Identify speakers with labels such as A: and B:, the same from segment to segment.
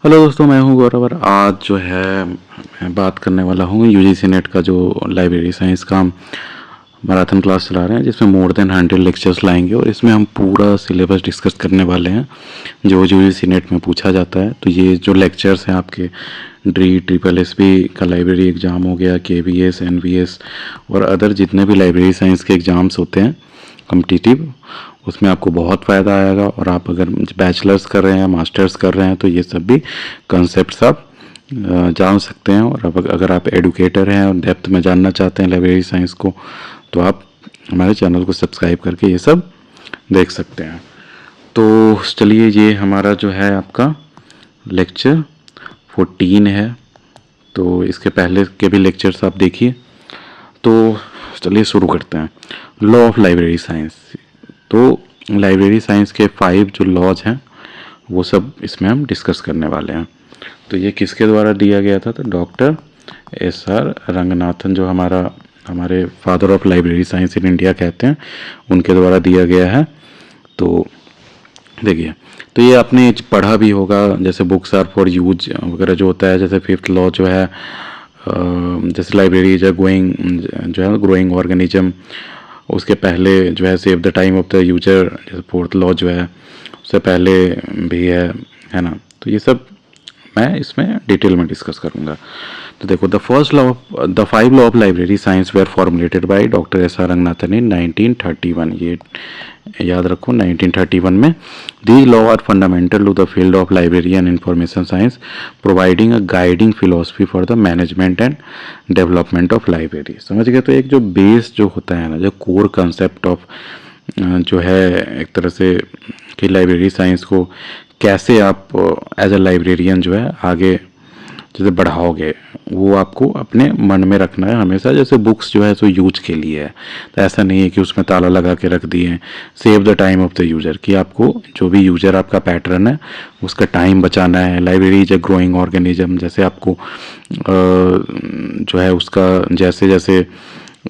A: Hello दोस्तों, मैं हूं गौरव और आज जो है मैं बात करने वाला हूं यूजीसी नेट का जो लाइब्रेरी साइंस का मैराथन क्लास चला रहे हैं, जिसमें मोर देन 100 लेक्चर्स लाएंगे और इसमें हम पूरा सिलेबस डिस्कस करने वाले हैं जो यूजीसी नेट में पूछा जाता है। तो ये जो लेक्चर्स हैं आपके ड्री ट्रिपल एस बी का लाइब्रेरी एग्ज़ाम हो गया, KVS NVS और अदर जितने भी लाइब्रेरी साइंस के एग्ज़ाम्स होते हैं कॉम्पिटिटिव, उसमें आपको बहुत फ़ायदा आएगा। और आप अगर बैचलर्स कर रहे हैं, मास्टर्स कर रहे हैं, तो ये सब भी कंसेप्ट आप जान सकते हैं। और अब अगर आप एडुकेटर हैं और डेप्थ में जानना चाहते हैं लाइब्रेरी साइंस को, तो आप हमारे चैनल को सब्सक्राइब करके ये सब देख सकते हैं। तो चलिए, ये हमारा जो है आपका लेक्चर 14 है, तो इसके पहले के भी लेक्चर्स आप देखिए। तो चलिए शुरू करते हैं। Law of library science. तो लाइब्रेरी साइंस के 5 जो लॉज हैं वो सब इसमें हम डिस्कस करने वाले हैं। तो ये किसके द्वारा दिया गया था? तो डॉक्टर SR रंगनाथन, जो हमारे father of library science in India कहते हैं, उनके द्वारा दिया गया है। तो देखिए, तो ये आपने पढ़ा भी होगा, जैसे बुक्स आर फॉर यूज वगैरह जो होता है। जैसे 5th लॉ जो है, जैसे लाइब्रेरी इज जो है ग्रोइंग ऑर्गेनिज्म, उसके पहले जो है save the time of the user, जैसे 4th लॉ जो है उससे पहले भी है ना। तो ये सब मैं इसमें डिटेल में डिस्कस करूँगा। तो देखो, the 5 law of library science were formulated by doctor SR Ranganathan in 1931। ये याद रखो, 1931 में। These law are fundamental to the field of library and information science, providing a guiding philosophy for the management and development of library. समझ गए? तो एक जो base जो होता है ना, जो कोर कंसेप्ट ऑफ जो है एक तरह से कि लाइब्रेरी साइंस को कैसे आप एज अ लाइब्रेरियन जो है आगे जैसे बढ़ाओगे, वो आपको अपने मन में रखना है हमेशा। जैसे बुक्स जो है सो यूज के लिए है, तो ऐसा नहीं है कि उसमें ताला लगा के रख दिए। Save the time of the user, कि आपको जो भी यूजर आपका पैटर्न है उसका टाइम बचाना है। Library is a growing organism, जैसे आपको जो है उसका जैसे जैसे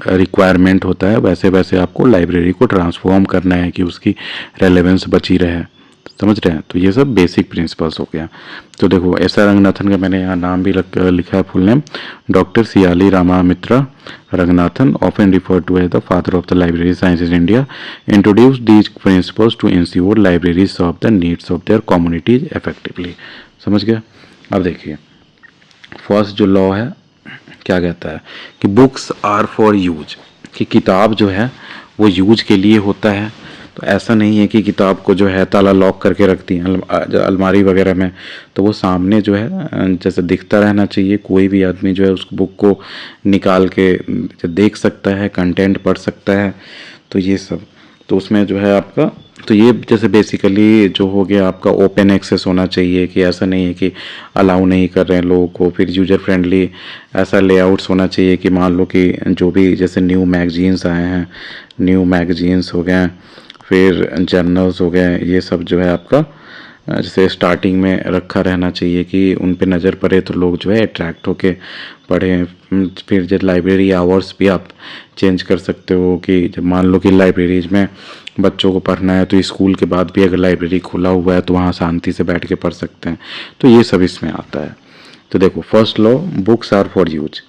A: रिक्वायरमेंट होता है वैसे वैसे आपको लाइब्रेरी को ट्रांसफॉर्म करना है कि उसकी रेलेवेंस बची रहे। समझ रहे हैं? तो ये सब बेसिक प्रिंसिपल्स हो गया। तो देखो, SR रंगनाथन का मैंने यहाँ नाम भी लिखा है, full name doctor Shiyali Ramamrita Ranganathan, often referred to as the father of the library sciences India, introduce these principles to ensure libraries serve the needs of their communities effectively. समझ गया? अब देखिए, फर्स्ट जो लॉ है क्या कहता है कि बुक्स आर फॉर यूज, कि किताब जो है वो यूज के लिए होता है। तो ऐसा नहीं है कि किताब को जो है ताला लॉक करके रख दी अलमारी वगैरह में, तो वो सामने जो है जैसे दिखता रहना चाहिए। कोई भी आदमी जो है उस बुक को निकाल के देख सकता है, कंटेंट पढ़ सकता है। तो ये सब, तो उसमें जो है आपका, तो ये जैसे बेसिकली जो हो गया आपका ओपन एक्सेस होना चाहिए, कि ऐसा नहीं है कि अलाउ नहीं कर रहे हैं लोगों को। फिर यूजर फ्रेंडली ऐसा लेआउट्स होना चाहिए कि मान लो कि जो भी जैसे न्यू मैगजीन्स आए हैं, न्यू मैगजीन्स हो गए, फिर जर्नल्स हो गए, ये सब जो है आपका जैसे स्टार्टिंग में रखा रहना चाहिए कि उन पे नज़र पड़े तो लोग जो है अट्रैक्ट होके पढ़ें। फिर जब लाइब्रेरी आवर्स भी आप चेंज कर सकते हो, कि जब मान लो कि लाइब्रेरीज में बच्चों को पढ़ना है तो स्कूल के बाद भी अगर लाइब्रेरी खुला हुआ है तो वहाँ शांति से बैठ के पढ़ सकते हैं। तो ये सब इसमें आता है। तो देखो, first law, books are for use.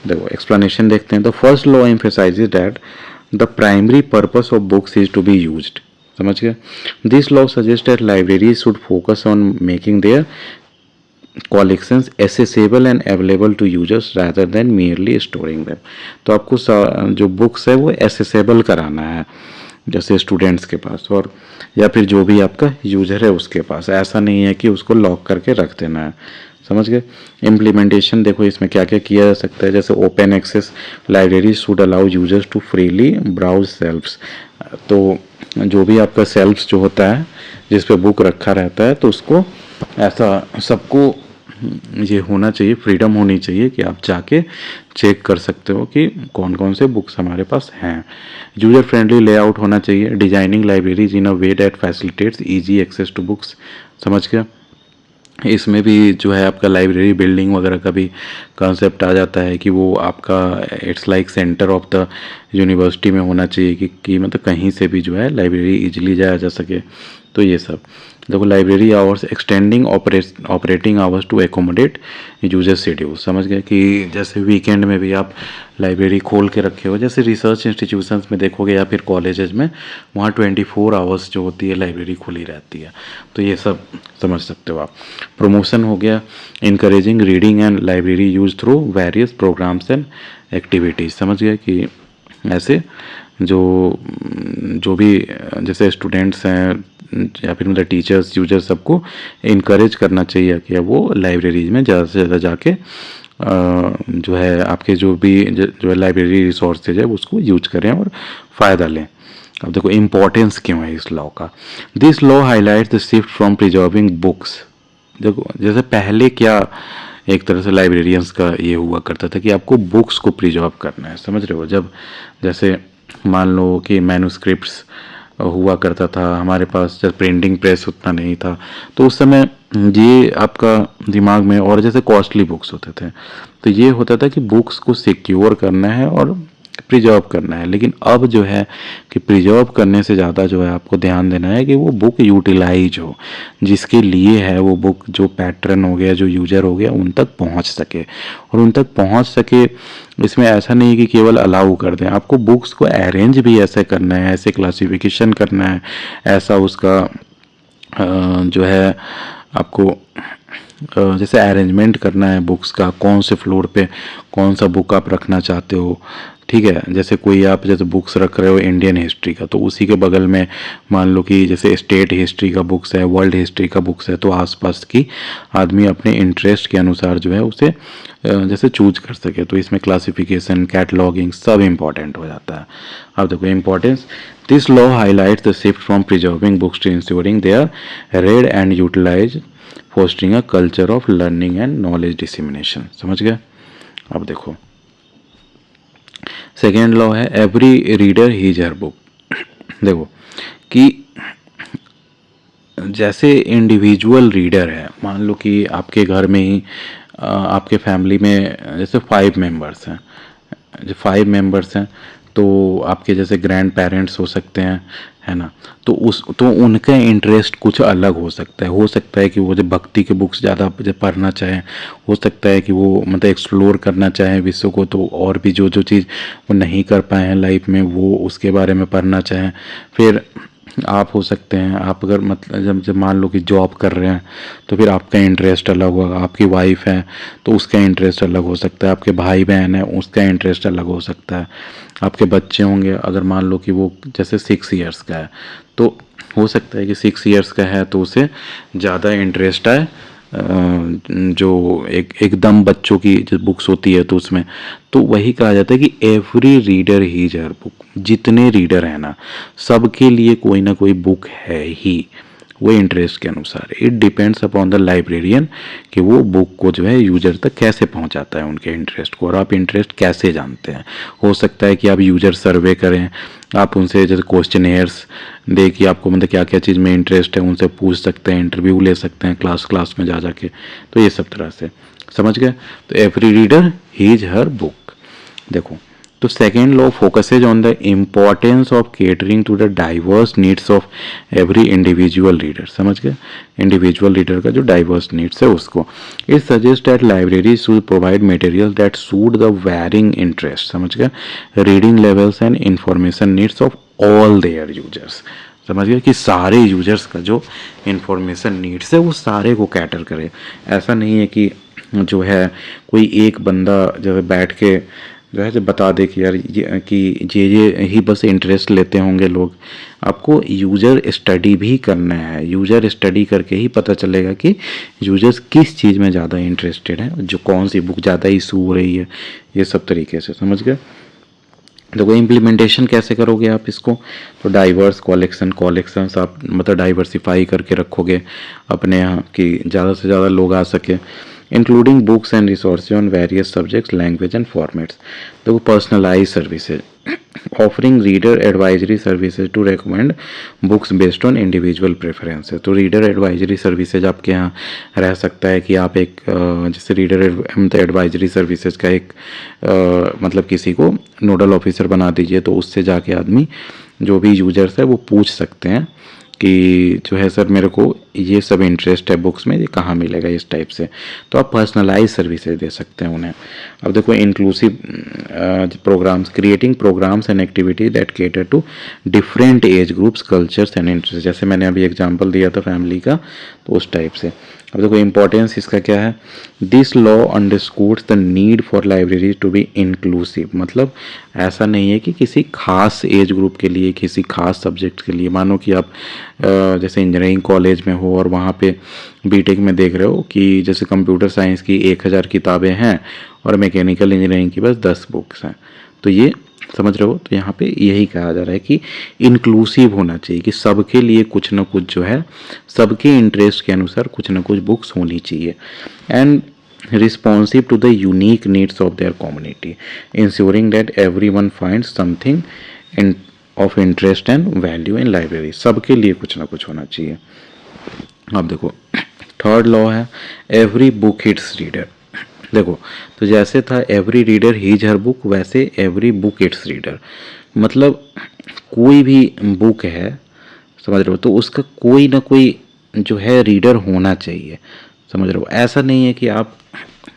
A: देखो एक्सप्लेनेशन देखते हैं। The first law emphasises that the primary purpose of books is to be used. समझ गए? This law suggest that libraries should focus on making their collections accessible and available to users rather than merely storing them। तो आपको जो books है वो accessible कराना है, जैसे स्टूडेंट्स के पास और या फिर जो भी आपका यूजर है उसके पास। ऐसा नहीं है कि उसको लॉक करके रख देना है। समझ गए? इम्प्लीमेंटेशन देखो इसमें क्या क्या किया जा सकता है। जैसे open access, library should allow users to freely browse shelves. तो जो भी आपका सेल्फ्स जो होता है जिस पे बुक रखा रहता है, तो उसको ऐसा सबको ये होना चाहिए, फ्रीडम होनी चाहिए कि आप जाके चेक कर सकते हो कि कौन कौन से बुक्स हमारे पास हैं। यूजर फ्रेंडली लेआउट होना चाहिए, designing libraries in a way that facilitates easy access to books. समझ गया? इसमें भी जो है आपका लाइब्रेरी बिल्डिंग वगैरह का भी कॉन्सेप्ट आ जाता है कि वो आपका it's like centre of the university में होना चाहिए कि मतलब कहीं से भी जो है लाइब्रेरी इजीली जाया जा सके। तो ये सब देखो, library hours extending operating hours to accommodate user schedule. समझ गए कि जैसे वीकेंड में भी आप लाइब्रेरी खोल के रखे हो, जैसे रिसर्च इंस्टीट्यूशंस में देखोगे या फिर कॉलेजेस में, वहाँ 24 आवर्स जो होती है लाइब्रेरी खुली रहती है। तो ये सब समझ सकते हो आप। प्रमोशन हो गया, encouraging reading and library use through various programmes and activities. समझ गए कि ऐसे जो जो भी जैसे स्टूडेंट्स हैं या फिर मतलब टीचर्स यूजर सबको इनकरेज करना चाहिए कि वो लाइब्रेरीज में ज़्यादा से ज़्यादा जाके जो है आपके जो भी जो है लाइब्रेरी रिसोर्सेज है उसको यूज करें और फ़ायदा लें। अब देखो इम्पोर्टेंस क्यों है इस लॉ का। This law highlights the shift from preserving books. देखो जैसे पहले क्या एक तरह से लाइब्रेरियंस का ये हुआ करता था कि आपको बुक्स को प्रिजर्व करना है। समझ रहे हो, जब जैसे मान लो कि मैन्युस्क्रिप्ट्स हुआ करता था हमारे पास, जब प्रिंटिंग प्रेस उतना नहीं था, तो उस समय ये आपका दिमाग में, और जैसे कॉस्टली बुक्स होते थे तो ये होता था कि बुक्स को सिक्योर करना है और प्रिजर्व करना है। लेकिन अब जो है कि प्रिजर्व करने से ज़्यादा जो है आपको ध्यान देना है कि वो बुक यूटिलाइज हो, जिसके लिए है वो बुक, जो पैटर्न हो गया, जो यूजर हो गया, उन तक पहुंच सके। और उन तक पहुंच सके इसमें ऐसा नहीं कि केवल अलाउ कर दें, आपको बुक्स को अरेंज भी ऐसे करना है, ऐसे क्लासिफिकेशन करना है, ऐसा उसका जो है आपको जैसे अरेंजमेंट करना है बुक्स का, कौन से फ्लोर पे कौन सा बुक आप रखना चाहते हो। ठीक है, जैसे कोई आप जैसे बुक्स रख रहे हो इंडियन हिस्ट्री का, तो उसी के बगल में मान लो कि जैसे स्टेट हिस्ट्री का बुक्स है, वर्ल्ड हिस्ट्री का बुक्स है, तो आसपास की आदमी अपने इंटरेस्ट के अनुसार जो है उसे जैसे चूज कर सके। तो इसमें क्लासिफिकेशन, कैटलॉगिंग सब इम्पॉर्टेंट हो जाता है। अब देखो importance, this law highlights the shift from preserving books to ensuring they are read and utilise, fostering a culture of learning and knowledge dissemination. समझ गए। अब देखो सेकेंड लॉ है every reader his her book. देखो कि जैसे individual reader है, मान लो कि आपके घर में ही आपके फैमिली में जैसे 5 मेंबर्स हैं, जो 5 मेंबर्स हैं, तो आपके जैसे ग्रैंड पेरेंट्स हो सकते हैं, है ना, तो उनका इंटरेस्ट कुछ अलग हो सकता है कि वो जो भक्ति के बुक्स ज़्यादा पढ़ना चाहें, हो सकता है कि वो मतलब एक्सप्लोर करना चाहें विश्व को, तो और भी जो जो चीज़ वो नहीं कर पाए हैं लाइफ में वो उसके बारे में पढ़ना चाहें। फिर आप हो सकते हैं, आप अगर मतलब जब मान लो कि जॉब कर रहे हैं तो फिर आपका इंटरेस्ट अलग होगा, आपकी वाइफ है तो उसका इंटरेस्ट अलग हो सकता है, आपके भाई बहन है उसका इंटरेस्ट अलग हो सकता है, आपके बच्चे होंगे, अगर मान लो कि वो जैसे 6 इयर्स का है तो हो सकता है कि 6 इयर्स का है तो उसे ज़्यादा इंटरेस्ट आए जो एकदम बच्चों की जो बुक्स होती है तो उसमें। तो वही कहा जाता है कि every reader his her book. जितने रीडर हैं ना, सबके लिए कोई ना कोई बुक है ही, वो इंटरेस्ट के अनुसार। It depends upon the librarian कि वो बुक को जो है यूजर तक कैसे पहुंचाता है उनके इंटरेस्ट को, और आप इंटरेस्ट कैसे जानते हैं। हो सकता है कि आप यूजर सर्वे करें, आप उनसे जैसे क्वेश्चनेयर्स दे कि आपको मतलब क्या क्या चीज़ में इंटरेस्ट है, उनसे पूछ सकते हैं, इंटरव्यू ले सकते हैं क्लास में जा जाके। तो ये सब तरह से समझ गए। तो every reader his her book. देखो तो second law focuses on the importance of catering to the diverse needs of every individual reader. समझ गए, इंडिविजुअल रीडर का जो डाइवर्स नीड्स है उसको। It suggest that library should provide material that suit the varying interest. समझ गए, reading levels and information needs of all their users. समझ गए कि सारे यूजर्स का जो इंफॉर्मेशन नीड्स है वो सारे को कैटर करे। ऐसा नहीं है कि जो है कोई एक बंदा जो है बैठ के जो है जो बता दे कि यार ये ही बस इंटरेस्ट लेते होंगे लोग। आपको यूज़र स्टडी भी करना है, यूज़र स्टडी करके ही पता चलेगा कि यूजर्स किस चीज़ में ज़्यादा इंटरेस्टेड है, जो कौन सी बुक ज़्यादा इशू हो रही है, ये सब तरीके से। समझ गए। देखो इम्प्लीमेंटेशन कैसे करोगे आप इसको, तो डाइवर्स कॉलेक्शंस आप मतलब डाइवर्सिफाई करके रखोगे अपने यहाँ कि ज़्यादा से ज़्यादा लोग आ सके, including books and resources on various subjects, language and formats. देखो personalise services, offering reader advisory services to recommend books based on individual preferences. तो रीडर एडवाइजरी सर्विसेज आपके यहाँ रह सकता है कि आप एक जैसे रीडर एडवाइजरी सर्विसेज का एक मतलब किसी को नोडल ऑफिसर बना दीजिए, तो उससे जाके आदमी जो भी यूजर्स है वो पूछ सकते हैं कि जो है सर मेरे को ये सब इंटरेस्ट है बुक्स में, ये कहाँ मिलेगा इस टाइप से, तो आप पर्सनलाइज सर्विसेज दे सकते हैं उन्हें। अब देखो inclusive programs, creating programs and activity that cater to different age groups, cultures and interest, जैसे मैंने अभी एग्जांपल दिया था फैमिली का, तो उस टाइप से। अब देखो इंपॉर्टेंस इसका क्या है, this law understands the need for library to be inclusive, मतलब ऐसा नहीं है कि किसी खास एज ग्रुप के लिए, किसी खास सब्जेक्ट के लिए। मानो कि आप जैसे इंजीनियरिंग कॉलेज में हो और वहाँ पे बीटेक में देख रहे हो कि जैसे कंप्यूटर साइंस की 1000 किताबें हैं और मैकेनिकल इंजीनियरिंग की बस 10 बुक्स हैं, तो ये समझ रहे हो। तो यहाँ पे यही कहा जा रहा है कि इंक्लूसिव होना चाहिए, कि सबके लिए कुछ ना कुछ जो है, सबके इंटरेस्ट के अनुसार कुछ ना कुछ बुक्स होनी चाहिए, and responsive to the unique needs of their community, ensuring that everyone finds something in, of interest and value in library। सबके लिए कुछ ना कुछ होना चाहिए। अब देखो थर्ड लॉ है एवरी बुक इट्स रीडर। देखो तो जैसे था every reader his her book, वैसे एवरी बुक इट्स रीडर, मतलब कोई भी बुक है, समझ रहे हो, तो उसका कोई ना कोई जो है रीडर होना चाहिए, समझ रहे हो। ऐसा नहीं है कि आप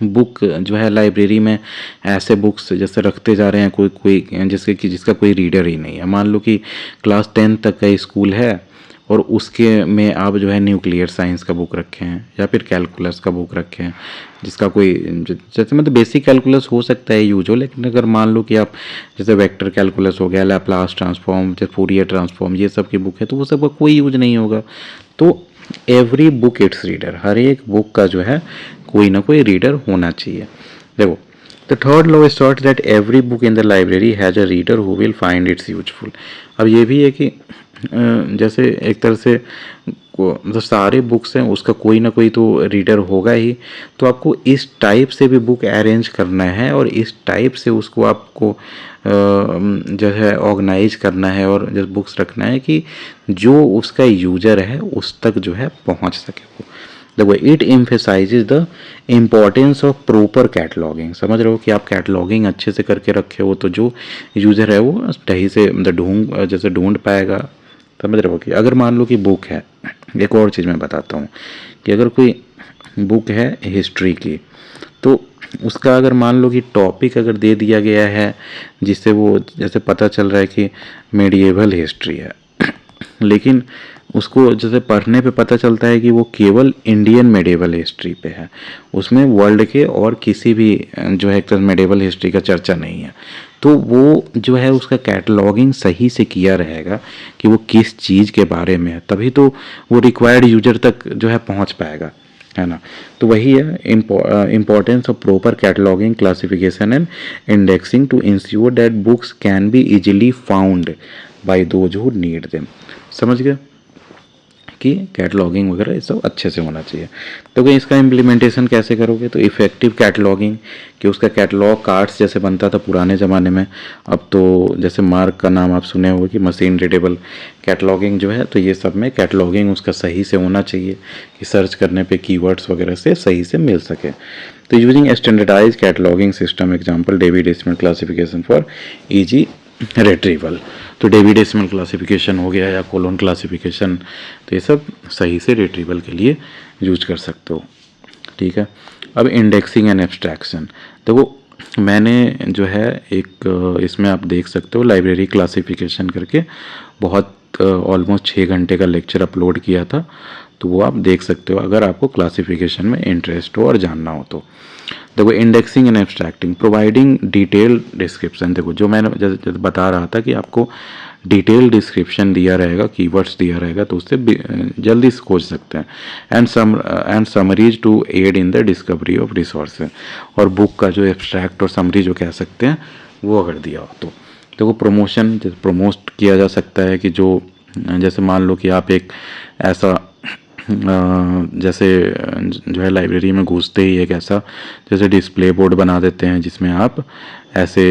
A: बुक जो है लाइब्रेरी में ऐसे बुक्स जैसे रखते जा रहे हैं कोई कोई जिसका कोई रीडर ही नहीं है। मान लो कि क्लास 10 तक का स्कूल है और उसके में आप जो है न्यूक्लियर साइंस का बुक रखे हैं या फिर कैलकुलस का बुक रखे हैं, जिसका कोई जैसे मतलब बेसिक कैलकुलस हो सकता है यूज हो, लेकिन अगर मान लो कि आप जैसे वेक्टर कैलकुलस हो गया, लैप्लास ट्रांसफॉर्म, जैसे फूरियर ट्रांसफॉर्म, ये सब की बुक है, तो वो सबका कोई यूज नहीं होगा। तो एवरी बुक इट्स रीडर, हर एक बुक का जो है कोई ना कोई रीडर होना चाहिए। देखो the third law start that every book in the library has a reader who will find its useful. अब ये भी है कि जैसे एक तरह से मतलब सारे बुक्स हैं उसका कोई ना कोई तो रीडर होगा ही, तो आपको इस टाइप से भी बुक अरेंज करना है और इस टाइप से उसको आपको जो है ऑर्गेनाइज करना है और जो बुक्स रखना है कि जो उसका यूजर है उस तक जो है पहुंच सके वो। देखो it emphasises the importance of proper cataloguing, समझ रहे हो कि आप कैटलॉगिंग अच्छे से करके रखे हो तो जो यूज़र है वो सही से मतलब ढूंढ पाएगा, समझ रहे हो। कि अगर मान लो कि बुक है, एक और चीज़ मैं बताता हूँ कि अगर कोई बुक है हिस्ट्री की, तो उसका अगर मान लो कि टॉपिक अगर दे दिया गया है जिससे वो जैसे पता चल रहा है कि मेडिएवल हिस्ट्री है, लेकिन उसको जैसे पढ़ने पे पता चलता है कि वो केवल इंडियन मेडिएवल हिस्ट्री पे है, उसमें वर्ल्ड के और किसी भी जो है मेडिएवल हिस्ट्री का चर्चा नहीं है, तो वो जो है उसका कैटलॉगिंग सही से किया रहेगा कि वो किस चीज़ के बारे में है, तभी तो वो रिक्वायर्ड यूजर तक जो है पहुंच पाएगा, है ना। तो वही है importance of proper cataloguing, classification and indexing to ensure that books can be easily found by those who need them. समझ गए कि कैटलॉगिंग वगैरह ये सब अच्छे से होना चाहिए। तो इसका इम्प्लीमेंटेशन कैसे करोगे, तो इफ़ेक्टिव कैटलॉगिंग, कि उसका कैटलॉग कार्ड्स जैसे बनता था पुराने ज़माने में, अब तो जैसे मार्क का नाम आप सुने होंगे कि मशीन रीडेबल कैटलॉगिंग जो है, तो ये सब में कैटलॉगिंग उसका सही से होना चाहिए कि सर्च करने पे कीवर्ड्स वगैरह से सही से मिल सके। तो using standardise cataloguing system, example Dewey decimal classification for easy retrieval. तो डेवी डेसिमल क्लासिफिकेशन हो गया या कोलोन क्लासिफिकेशन, तो ये सब सही से रिट्रीवल के लिए यूज कर सकते हो, ठीक है। अब इंडेक्सिंग एंड एब्स्ट्रैक्शन, देखो मैंने जो है एक इसमें आप देख सकते हो लाइब्रेरी क्लासिफिकेशन करके बहुत ऑलमोस्ट 6 घंटे का लेक्चर अपलोड किया था, तो वो आप देख सकते हो अगर आपको क्लासिफिकेशन में इंटरेस्ट हो और जानना हो तो। देखो indexing and abstracting, providing detail description, देखो जो मैंने जैसे बता रहा था कि आपको डिटेल डिस्क्रिप्शन दिया रहेगा, कीवर्ड्स दिया रहेगा, तो उससे जल्दी खोज सकते हैं। And summaries to aid in the discovery of resources, और बुक का जो एब्स्ट्रैक्ट और समरी जो कह सकते हैं वो अगर दिया हो तो। देखो प्रमोशन, जैसे प्रमोट किया जा सकता है कि जो जैसे मान लो कि आप एक ऐसा जैसे जो है लाइब्रेरी में घुसते ही एक ऐसा जैसे डिस्प्ले बोर्ड बना देते हैं जिसमें आप ऐसे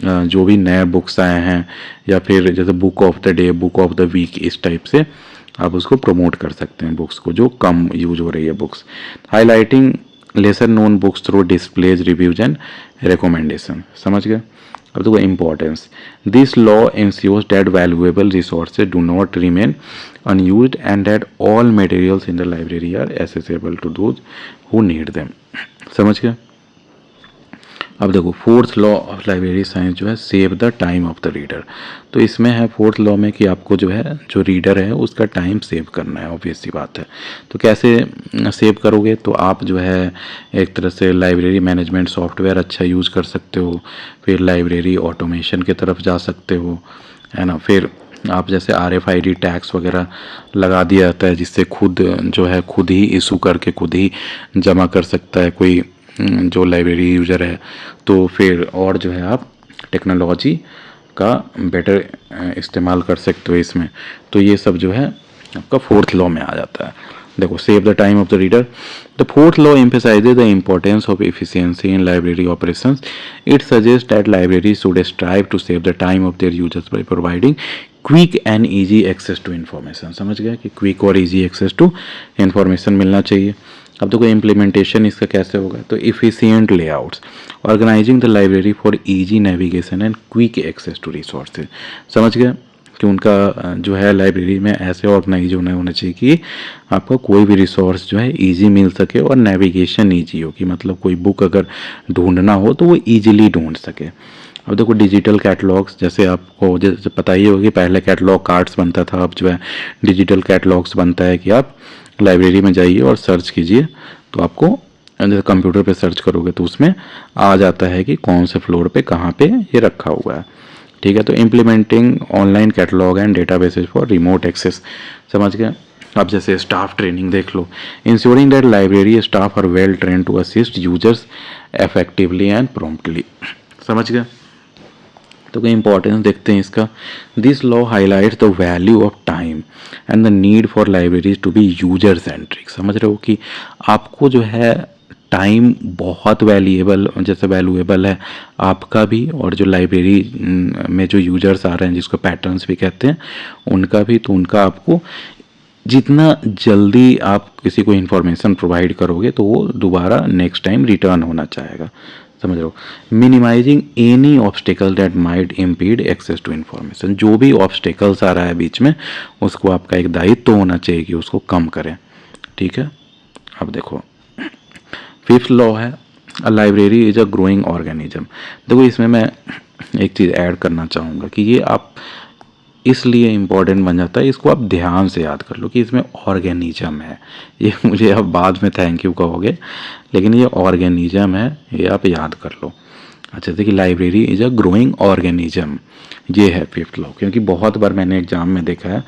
A: जो भी नए बुक्स आए हैं या फिर जैसे book of the day, book of the week, इस टाइप से आप उसको प्रमोट कर सकते हैं बुक्स को जो कम यूज हो रही है books. Highlighting lesser known books through displays, reviews and recommendation, समझ गए। अब देखो importance, this law ensures that valuable resources do not remain unused and that all materials in the library are accessible to those who need them। समझ गया। अब देखो fourth law of library science जो है save the time of the reader. तो इसमें है fourth law में कि आपको जो है जो रीडर है उसका टाइम सेव करना है, ऑब्वियस सी बात है। तो कैसे सेव करोगे, तो आप जो है एक तरह से लाइब्रेरी मैनेजमेंट सॉफ्टवेयर अच्छा यूज़ कर सकते हो, फिर लाइब्रेरी ऑटोमेशन की तरफ जा सकते हो, है ना। फिर आप जैसे RFID टैग्स वगैरह लगा दिया जाता है जिससे खुद जो है खुद ही इशू करके खुद ही जमा कर सकता है कोई जो लाइब्रेरी यूज़र है। तो फिर और जो है आप टेक्नोलॉजी का बेटर इस्तेमाल कर सकते हो इसमें। तो ये सब जो है आपका फोर्थ लॉ में आ जाता है। देखो save the time of the reader, the fourth law emphasizes the importance of efficiency in library operations। It suggests that libraries should strive to save the time of their users by providing quick and easy access to information. समझ गया कि quick और easy access to information मिलना चाहिए। अब देखो implementation इसका कैसे होगा, तो efficient layouts, organising the library for easy navigation and quick access to resources. समझ गया कि उनका जो है लाइब्रेरी में ऐसे ऑर्गेनाइज होना चाहिए कि आपको कोई भी रिसोर्स जो है इजी मिल सके और नेविगेशन इजी हो, कि मतलब कोई बुक अगर ढूंढना हो तो वो इजीली ढूंढ सके। अब देखो डिजिटल कैटलॉग्स, जैसे आपको जैसे पता ही होगा कि पहले कैटलॉग कार्ड्स बनता था, अब जो है डिजिटल कैटलॉग्स बनता है कि आप लाइब्रेरी में जाइए और सर्च कीजिए तो आपको जैसे कंप्यूटर पे सर्च करोगे तो उसमें आ जाता है कि कौन से फ्लोर पे कहाँ पे ये रखा हुआ है। ठीक है, तो implementing online catalogue and databases for remote access. समझ गए। अब जैसे स्टाफ ट्रेनिंग देख लो, ensuring that library staff are well train to assist users effectively and promptly. समझ गए। तो कोई इंपॉर्टेंस देखते हैं इसका। This law highlights the value of time and the need for libraries to be user centric. समझ रहे हो कि आपको जो है टाइम बहुत वैल्यूएबल है आपका भी, और जो लाइब्रेरी में जो यूजर्स आ रहे हैं जिसको पैटर्न्स भी कहते हैं उनका भी। तो उनका आपको जितना जल्दी आप किसी को इन्फॉर्मेशन प्रोवाइड करोगे तो वो दोबारा नेक्स्ट टाइम रिटर्न होना चाहेगा। समझ रहे हो। Minimising any obstacle that might impede access to information. जो भी ऑब्स्टिकल्स आ रहा है बीच में उसको आपका एक दायित्व तो होना चाहिए कि उसको कम करें। ठीक है। अब देखो फिफ्थ लॉ है a library is a growing organism. देखो इसमें मैं एक चीज़ ऐड करना चाहूँगा कि ये आप इसलिए इम्पोर्टेंट बन जाता है, इसको आप ध्यान से याद कर लो कि इसमें ऑर्गेनिज्म है। ये मुझे अब बाद में थैंक यू कहोगे, लेकिन ये ऑर्गेनिज्म है, ये आप याद कर लो। अच्छा, देखिए library is a growing organism, ये है फिफ्थ लॉ। क्योंकि बहुत बार मैंने एग्जाम में देखा है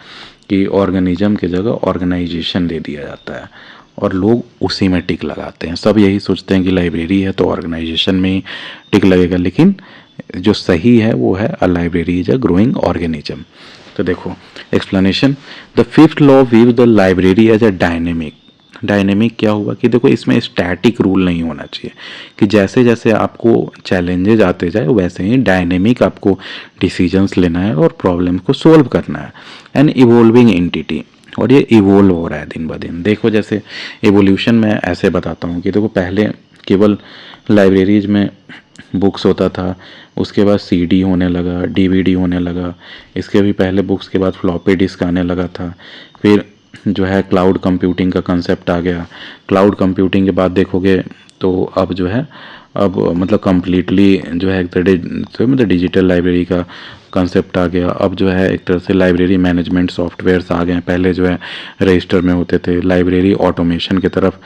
A: कि ऑर्गेनिज्म की जगह ऑर्गेनाइजेशन दे दिया जाता है और लोग उसी में टिक लगाते हैं। सब यही सोचते हैं कि लाइब्रेरी है तो ऑर्गेनाइजेशन में ही टिक लगेगा, लेकिन जो सही है वो है a library is a growing organism. तो देखो explanation, the fifth law views the library as a dynamic क्या हुआ कि देखो इसमें स्टैटिक रूल नहीं होना चाहिए, कि जैसे जैसे आपको चैलेंजेस आते जाए वैसे ही डायनेमिक आपको डिसीजंस लेना है और प्रॉब्लम को सोल्व करना है। एन इवोल्विंग एंटिटी, और ये इवोल्व हो रहा है दिन ब दिन। देखो जैसे इवोल्यूशन में ऐसे बताता हूँ कि देखो पहले केवल लाइब्रेरीज में बुक्स होता था, उसके बाद CD होने लगा, DVD होने लगा, इसके भी पहले बुक्स के बाद फ्लॉपी डिस्क आने लगा था। फिर जो है क्लाउड कंप्यूटिंग का कंसेप्ट आ गया। क्लाउड कंप्यूटिंग के बाद देखोगे तो अब जो है अब मतलब कम्प्लीटली जो है एक तरह मतलब डिजिटल लाइब्रेरी का कंसेप्ट आ गया। अब जो है एक तरह से लाइब्रेरी मैनेजमेंट सॉफ्टवेयर्स आ गए हैं, पहले जो है रजिस्टर में होते थे। लाइब्रेरी ऑटोमेशन की तरफ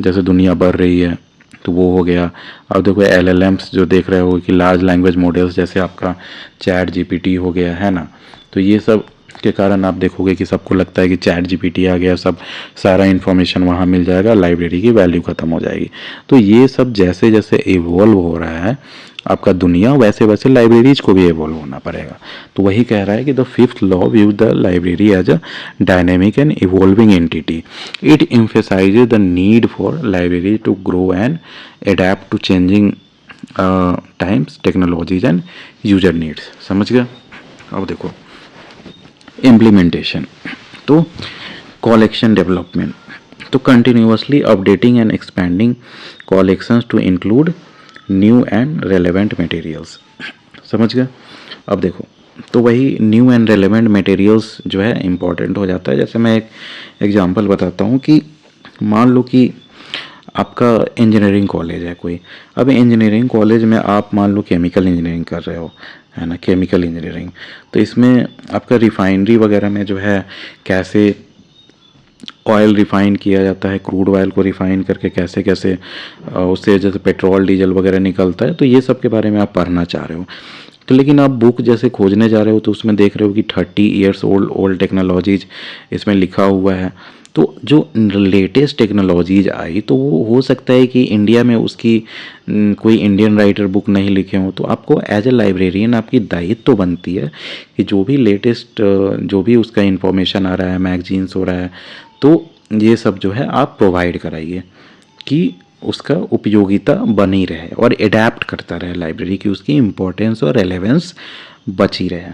A: जैसे दुनिया बढ़ रही है तो वो हो गया। अब देखो LLMs जो देख रहे हो कि लार्ज लैंग्वेज मॉडल्स, जैसे आपका ChatGPT हो गया है ना, तो ये सब के कारण आप देखोगे कि सबको लगता है कि ChatGPT आ गया, सब सारा इन्फॉर्मेशन वहाँ मिल जाएगा, लाइब्रेरी की वैल्यू ख़त्म हो जाएगी। तो ये सब जैसे जैसे इवॉल्व हो रहा है आपका दुनिया, वैसे वैसे लाइब्रेरीज को भी इवॉल्व होना पड़ेगा। तो वही कह रहा है कि the fifth law view the library as a dynamic and evolving entity. It emphasizes the need for library to grow and adapt to changing times, technologies and user needs. समझ गया। अब देखो इम्प्लीमेंटेशन, तो कलेक्शन डेवलपमेंट, तो continuously updating and expanding collections to include new and relevant materials. समझ गए। अब देखो, तो वही न्यू एंड रेलेवेंट मटेरियल्स जो है इम्पॉर्टेंट हो जाता है। जैसे मैं एक एग्जांपल बताता हूँ कि मान लो कि आपका इंजीनियरिंग कॉलेज है कोई। अब इंजीनियरिंग कॉलेज में आप मान लो केमिकल इंजीनियरिंग कर रहे हो, है ना, केमिकल इंजीनियरिंग। तो इसमें आपका रिफाइनरी वगैरह में जो है कैसे ऑयल रिफ़ाइन किया जाता है, क्रूड ऑयल को रिफ़ाइन करके कैसे कैसे उससे जैसे पेट्रोल डीजल वगैरह निकलता है, तो ये सब के बारे में आप पढ़ना चाह रहे हो। तो लेकिन आप बुक जैसे खोजने जा रहे हो तो उसमें देख रहे हो कि 30 ईयर्स ओल्ड टेक्नोलॉजीज इसमें लिखा हुआ है। तो जो लेटेस्ट टेक्नोलॉजीज आई तो वो हो सकता है कि इंडिया में उसकी कोई इंडियन राइटर बुक नहीं लिखे हों। तो आपको एज ए लाइब्रेरियन आपकी दायित्व तो बनती है कि जो भी लेटेस्ट जो भी उसका इंफॉर्मेशन आ रहा है, मैगजीन्स हो रहा है, तो ये सब जो है आप प्रोवाइड कराइए कि उसका उपयोगिता बनी रहे और एडेप्ट करता रहे लाइब्रेरी की, उसकी इम्पोर्टेंस और रेलेवेंस बची रहे।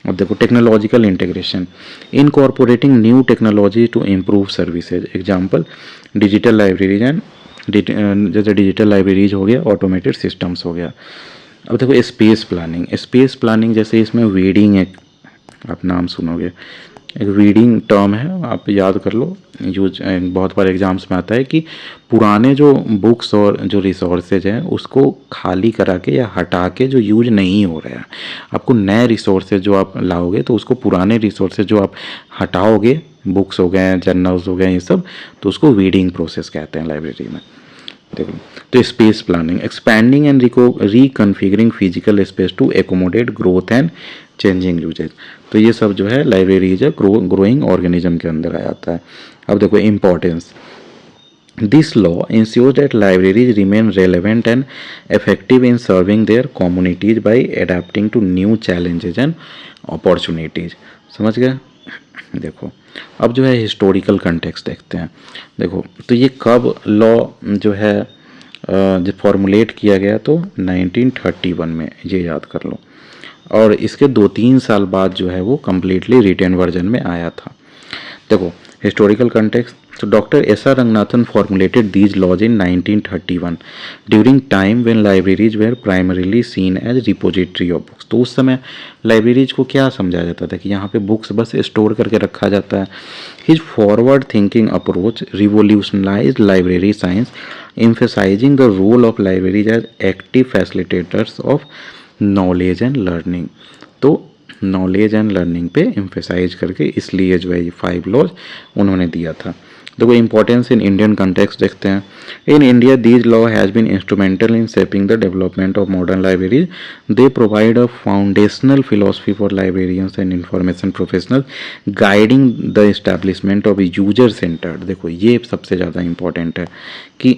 A: अब देखो, technological integration, incorporating new technology to improve services. Example digital libraries and जैसे डिजिटल लाइब्रेरीज हो गया, ऑटोमेटेड सिस्टम्स हो गया। अब देखो स्पेस प्लानिंग जैसे इसमें वीडिंग एक आप नाम सुनोगे, एक रीडिंग टर्म है, आप याद कर लो, यूज बहुत बार एग्जाम्स में आता है कि पुराने जो बुक्स और जो रिसोर्सेज हैं उसको खाली करा के या हटा के जो यूज नहीं हो रहा है, आपको नए रिसोर्सेज जो आप लाओगे तो उसको पुराने रिसोर्सेज जो आप हटाओगे, बुक्स हो गए, जर्नल्स हो गए, ये सब, तो उसको रीडिंग प्रोसेस कहते हैं लाइब्रेरी में। देखो, तो space planning, expanding and reconfiguring physical space to accommodate growth and changing uses. तो ये सब जो है लाइब्रेरीज है ग्रोइंग ऑर्गेनिज्म के अंदर आ जाता है। अब देखो importance, this law ensure that libraries remain relevant and effective in serving their communities by adapting to new challenges and opportunities। समझ गए। देखो, अब जो है हिस्टोरिकल कंटेक्स्ट देखते हैं। देखो, तो ये कब लॉ जो है जो फॉर्मुलेट किया गया, तो 1931 में, ये याद कर लो। और इसके 2-3 साल बाद जो है वो कम्प्लीटली रिटेन वर्जन में आया था। देखो, हिस्टोरिकल कंटेक्स्ट, तो doctor S R Ranganathan formulated these laws in 1931 during time when libraries were primarily seen as repository of books. तो उस समय लाइब्रेरीज को क्या समझा जाता था कि यहाँ पे बुक्स बस स्टोर करके रखा जाता है। His forward thinking approach revolutionise library science, emphasizing the role of libraries as active facilitators of knowledge and learning। तो नॉलेज एंड लर्निंग पे एम्फेसाइज करके इसलिए जो है ये 5 लॉज उन्होंने दिया था। देखो, इंपॉर्टेंस इन इंडियन कंटेक्स्ट देखते हैं। In India these law has been instrumental in shaping the development of modern libraries. They provide a foundational philosophy for librarians and information professional, guiding the establishment of user centred. देखो, ये सबसे ज़्यादा important है कि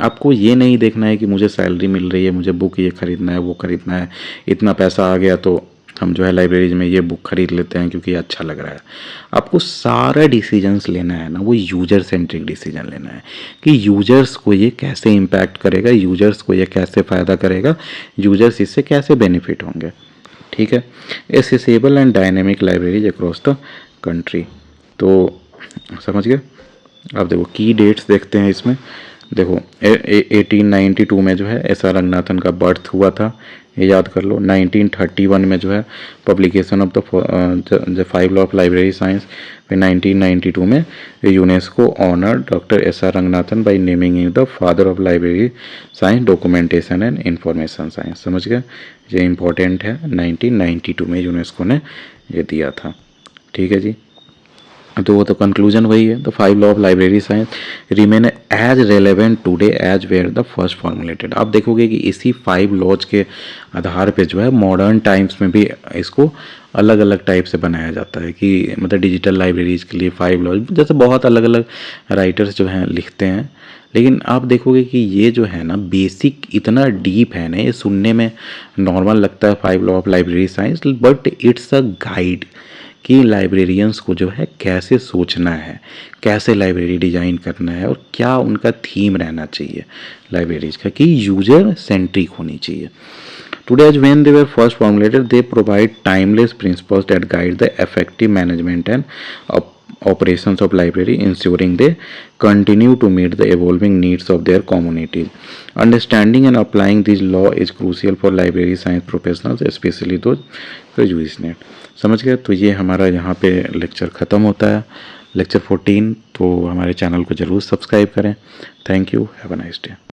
A: आपको ये नहीं देखना है कि मुझे सैलरी मिल रही है, मुझे बुक ये खरीदना है, वो खरीदना है, इतना पैसा आ गया तो हम जो है लाइब्रेरीज में ये बुक खरीद लेते हैं क्योंकि अच्छा लग रहा है। आपको सारा डिसीजंस लेना है ना, वो यूजर सेंट्रिक डिसीजन लेना है कि यूजर्स को ये कैसे इम्पैक्ट करेगा, यूजर्स को ये कैसे फ़ायदा करेगा, यूजर्स इससे कैसे बेनिफिट होंगे। ठीक है। Accessible and dynamic libraries across the country, तो समझ गए। अब देखो, की डेट्स देखते हैं इसमें। देखो, 1892 में जो है एस आर रंगनाथन का बर्थ हुआ था, ये याद कर लो। 1931 में जो है publication of the 5 law of library science. फिर 1992 में UNESCO honour doctor S R Ranganathan by naming in the father of library science, documentation and information science. समझ गए, ये इंपॉर्टेंट है। 1992 में यूनेस्को ने ये दिया था। ठीक है जी। तो वो तो कंक्लूजन वही है। The 5 law of library science remain as relevant today as were the first formulated. आप देखोगे कि इसी 5 लॉज के आधार पे जो है मॉडर्न टाइम्स में भी इसको अलग अलग टाइप से बनाया जाता है कि मतलब डिजिटल लाइब्रेरीज के लिए 5 लॉज, जैसे बहुत अलग अलग राइटर्स जो हैं लिखते हैं। लेकिन आप देखोगे कि ये जो है ना बेसिक इतना डीप है ना, ये सुनने में नॉर्मल लगता है 5 law of library science, but it's a guide कि लाइब्रेरियंस को जो है कैसे सोचना है, कैसे लाइब्रेरी डिज़ाइन करना है और क्या उनका थीम रहना चाहिए लाइब्रेरीज का, कि यूजर सेंट्रिक होनी चाहिए। Today, as when they were first formulated, they provide timeless principles that guide the effective management and operations of library, ensuring they continue to meet the evolving needs of their communities. Understanding and applying this law is crucial for library science professionals, especially those for UGCNET. समझ गए? तो ये हमारा यहाँ पे lecture ख़त्म होता है, लेक्चर 14। तो हमारे चैनल को ज़रूर सब्सक्राइब करें। Thank you, have a nice day.